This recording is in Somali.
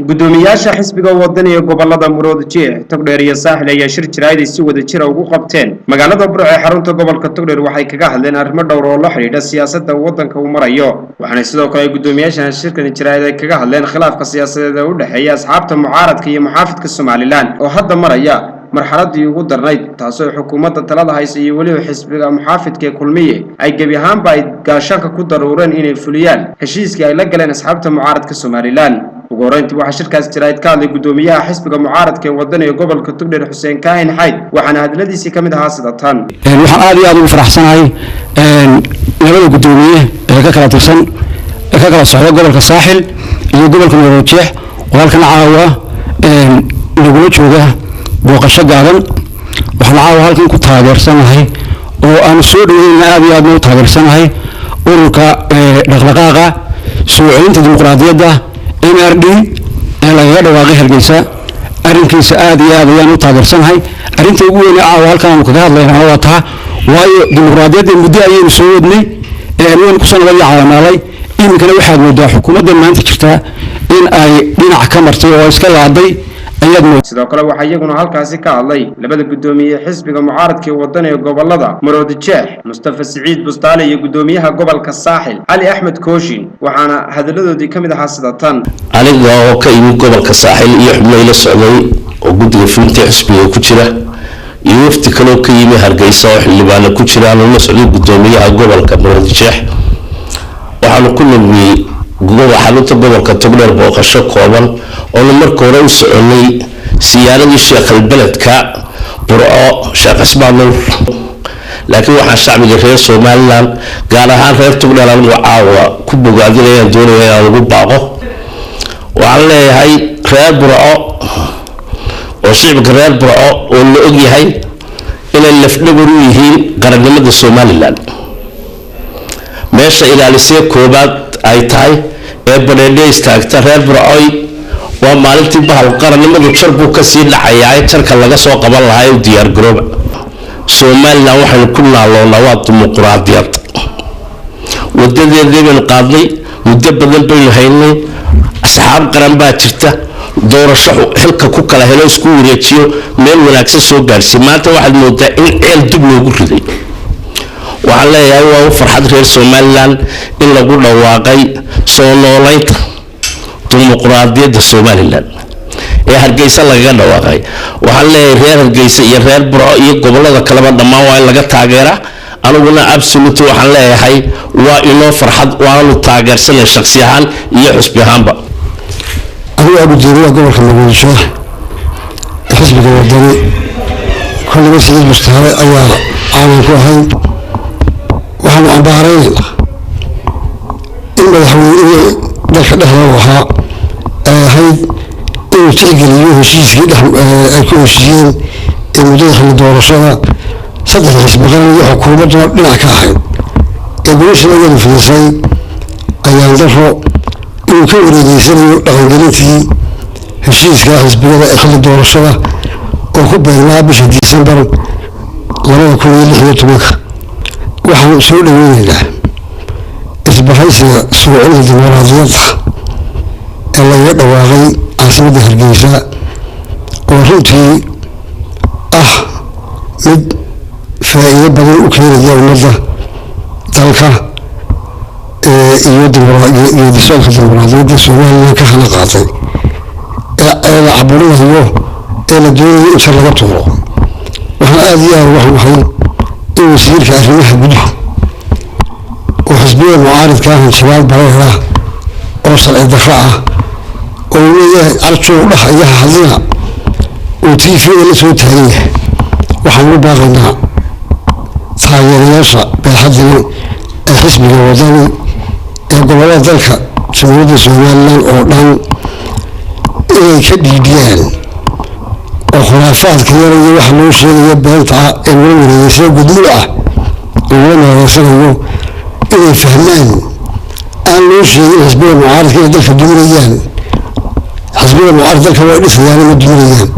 Gudoomiyayaasha Xisbiyada Iyo Gobolada Maroodi Jeex, Togdheer iyo Saaxil ayaa shir jiraayad si wada jir ah ugu qabteen magaalada Burco ee xarunta gobolka Togdheer waxay kaga hadleen arrimo dhowr oo la xiriira siyaasadda waddanka uu marayo. Waxaana sidoo kale gudoomiyayaasha shirkan jiraayad ay kaga hadleen khilaafka siyaasadeed ee u dhaxeeya asxaabta mucaaradka iyo muxaafidka Somaliland oo hadda maraya marxaladii ugu darnayd taasoo xukuumadda talada haysa iyo waliba xisbiga muxaafidka ee kulmiye ay gabi ahaanba ay gaashanka ku daruureen inay fuliyaan heshiiskii ay la galeen asxaabta mucaaradka Somaliland. ugu horeyntii waxaa shirkaas jiraayad ka hadlay gudoomiyaha xisbiga mucaaradka ee wadaniga gobolka Togdheer Xuseen Kaahin Xayd waxaana hadaladiisii kamid ahaa sida tan. waxaan aad iyo aad ugu faraxsanahay labada gudoomiye ee ka kala tirsan ka kala socda gobolka Saaxil iyo gobolka Maroodi Jeex oo halkan caawa lagu jooga booqasho gaaban waxaan caawa halkan ku taageersanahay oo aan soo dhaweeyay aad iyo aad u taageersanahay ururka dhaqdhaqaaqa soo celinta dimuqraadiyadda NRD ee laga dhawaaqay Hargeysa arrinkiisa aad iyo aad ayaan u taageersanahay arrinta ugu weyn ee halkan ka hadlaynaa waa taa waayo dimuqraadiyadda muddo ayaynu soo wadnay waan ku soo caawanaalay iminkana waxaad moodaa xukuumadda maanta jirta in ay dhinac ka martay oo iska laaday sidoo kale waxa iyaguna halkaasi ka hadlay labada gudoomiye xisbiga mucaaradka ee wadaniga gobolada Maroodi Jeex Mustafa Saciid Bustaale iyo gudoomiyaha gobolka Saaxil Ali Axmed Kooshin waxaana hadaladoodii kamid ahaa sida tan. aniga oo ka yimid gobolka Saaxil iyo xubno ila socday oo guddiga fulinta xisbiga ku jira iyo wafdi kale oo ka yimid Hargeysa oo xildhibaan ku jira oo la socday gudoomiyaha gobolka Maroodi Jeex waxaanu ku nimid xarunta gobolka Togdheer booqasho kooban oo markii hore u soconay siyaaradii sheekh beledka Burco Sheekh Ismaaciil laakiin waxa shacbiga reer Somaliland gaar ahaan reer Togdheer aan caawa ku bogaadinayaan doonayaan lagu baaqo waxaan leeyahay reer Burco oo shacbiga reer Burco oo la og yahay inay lafdhabar u yihiin qarannimada Somaliland meesha ilaalisay koobaad ay tahay ee bareedey istaagta reer Burco waa maalintii bahal qarannimadu jarbu ka sii dhacayay jarka laga soo qaban lahaa diyaar garooba Somaliland waxay ku naaloonaa waa dimuqraadiyad wadadeedii qaadnay muddo badan baynu haynay asxaab qaran baa jirta doorasho xilka ku kala helo isku wareejiyo meel wanaagsan soo gaarsiin maanta waxaad moodaa in ceel dib loogu riday waxaan leeyahay waa farxad reer Somaliland in lagu dhawaaqay soo noolaynta dimuqraadiyadda Somaliland ee Hargeysa laga dhawaaqay waxaan leeyahay reer Hargeysa iyo reer Burco iyo gobolada kale dhammaan waa in laga taageeraa aniguna absolutely waxaan leeyahay waa inoo farxad waanu taageersanay shakhsi ahaan iyo xisbi ahaanba aniga gudoomiyaha gobolka Maroodi Jeex xisbiga wadani kulliba sidii mustaharay ayaa aan ku ahay waxaan ambaaray in madaxweyne dalka dhexda waxa ahayd inuu tixgeliyo heshiiskii ay ku heshiiyeen in mudada doorashada saddex xisbi qaran iyo xukuumadda dhinac ka ahayd ee bulshada ugu fiirsay ayaan daro inuu ka wareegeysanayo dhaqangelintii heshiiska xisbiyada ee xilli doorashada oo ku beegnaa bisha Disembar 2016 waxaan soo dhaweynaynaa isbahaysiga soo celinta dimuqraadiyadda ee laga dhawaaqay caasimadda Hargeysa oo runtii mid faa'iido badan u keenaya ummadda dalka iyo dimuqraadiyadda Somaliland ka hana qaatay ee la caburinayo ee la doonayo in laga tuuro waxaan aad iyo aad waxaan wasiirka arrimaha gudaha oo xisbiga mucaaradka ah shabaab bareera oo sharci darro ah oo leeyahay arjo dhaxaya hadina oo TV la soo taagay waxaan u baaqaynaa taageerayaasha baaxadda ee xisbiga wadani ee gobolada dalka Jamhuuriyadda Somaliland oo dhan inay ka dhiidiyaan oo khilaafaadka yaraya waxa loo sheegayo beenta ee loo wareegay gudul ah oo wanaagsan inay fahmaan aan loo sheegin xisbiga mucaaradka ee dalka doonayaan xisbiga mucaaradka waa dhisayaan ma doonayaan